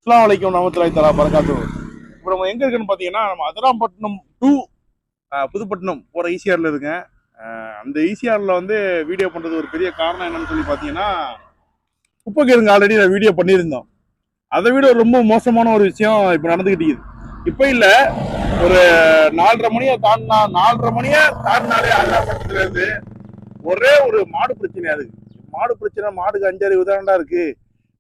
அஸ்ஸலாமு அலைக்கும் வரஹ்மத்துல்லாஹி தஆலா பரகாத்துஹு. இப்போ நம்ம எங்க இருக்குன்னு பார்த்தீங்கன்னா, நம்ம அதிராம்பட்டினம் டு புதுப்பட்டினம் போற ஈசிஆர்ல இருக்கேன். அந்த ஈசிஆர்ல வந்து வீடியோ பண்றது ஒரு பெரிய காரணம் என்னன்னு சொல்லி பார்த்தீங்கன்னா, குப்பை கிடங்கு ஆல்ரெடி நான் வீடியோ பண்ணியிருந்தோம். அதை விட ரொம்ப மோசமான ஒரு விஷயம் இப்போ நடந்துகிட்டு இருக்குது. இப்போ இல்ல, ஒரு 4:30 மணியை தாண்டினாலே அதிராம்பட்டினத்துல இருந்து ஒரே ஒரு மாடு பிரச்சனையா இருக்கு. மாடு பிரச்சனை, மாடுக்கு 5-6 தானடா இருக்கு.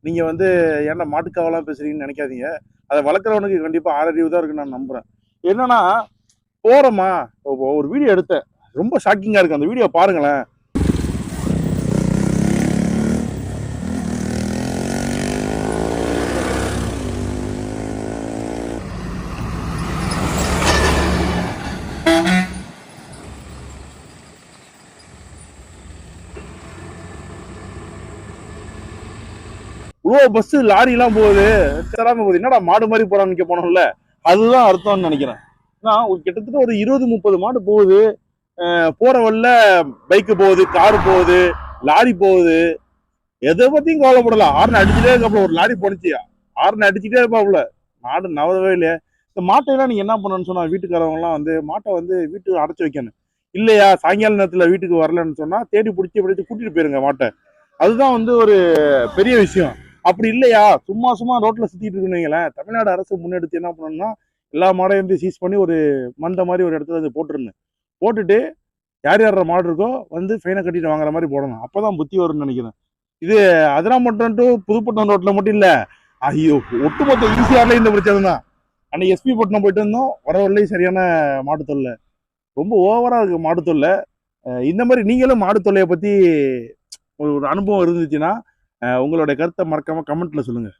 நீங்க வந்து ஏன்டா மாட்டுக்காவெல்லாம் பேசுறீங்கன்னு நினைக்காதீங்க. அதை வளர்க்குறவனுக்கு கண்டிப்பா 6 தான் இருக்குன்னு நான் நம்புறேன். என்னன்னா, போறோமா, ஒரு வீடியோ எடுத்தேன். ரொம்ப ஷாக்கிங்கா இருக்கு. அந்த வீடியோ பாருங்களேன். இவ்வளோ பஸ் லாரி எல்லாம் போகுது, தராம போகுது. என்னடா மாடு மாதிரி போறான்னு போனோம்ல, அதுதான் அர்த்தம்னு நினைக்கிறேன். கிட்டத்தட்ட ஒரு 20-30 மாடு போகுது. போற வழில பைக்கு போகுது, கார் போகுது, லாரி போகுது. எதை பத்தியும் கவலைப்படல. ஹார்ன் அடிச்சுட்டே இருக்கப்ப ஒரு லாரி போனுச்சு, ஹார்ன் அடிச்சுட்டே இருப்பாப்புல. மாடு நவரவே இல்லையா. இந்த மாட்டையெல்லாம் நீங்க என்ன பண்ணணும்னு சொன்னா, வீட்டுக்காரவங்க எல்லாம் வந்து மாட்டை வந்து வீட்டுக்கு அடைச்சு வைக்கணும். இல்லையா, சாயங்கால நேரத்துல வீட்டுக்கு வரலன்னு சொன்னா தேடி பிடிச்சி கூட்டிட்டு போயிருங்க மாட்டை. அதுதான் வந்து ஒரு பெரிய விஷயம். அப்படி இல்லையா, சும்மா சும்மா ரோட்ல சுத்திட்டு இருக்குன்னு தமிழ்நாடு அரசு முன்னெடுத்து என்ன பண்ணணும்னா, எல்லா மாடையும் வந்து சீஸ் பண்ணி ஒரு மந்த மாதிரி ஒரு இடத்துல அது போட்டுருந்தேன். போட்டுட்டு யார் யார மாடு இருக்கோ வந்து ஃபைனை கட்டிட்டு வாங்குற மாதிரி போடணும். அப்பதான் புத்தி வரும்னு நினைக்கிறேன். இது அதிராம்பட்டினம் டு புதுப்பட்டினம் ரோட்ல மட்டும் இல்ல, ஐயோ, ஒட்டுமொத்த ஈசிஆர்ல இந்த பிரச்சனை தான். அன்னைக்கு எஸ்பி பட்டினம் போயிட்டு இருந்தோம், வர வரலையும் சரியான மாடு தொல்லை. ரொம்ப ஓவரா இருக்கு மாடு தொல்லை. இந்த மாதிரி நீங்களும் மாடு தொல்லையை பத்தி ஒரு அனுபவம் இருந்துச்சுன்னா உங்களுடைய கருத்தை மறக்காம கமெண்ட்ல சொல்லுங்க.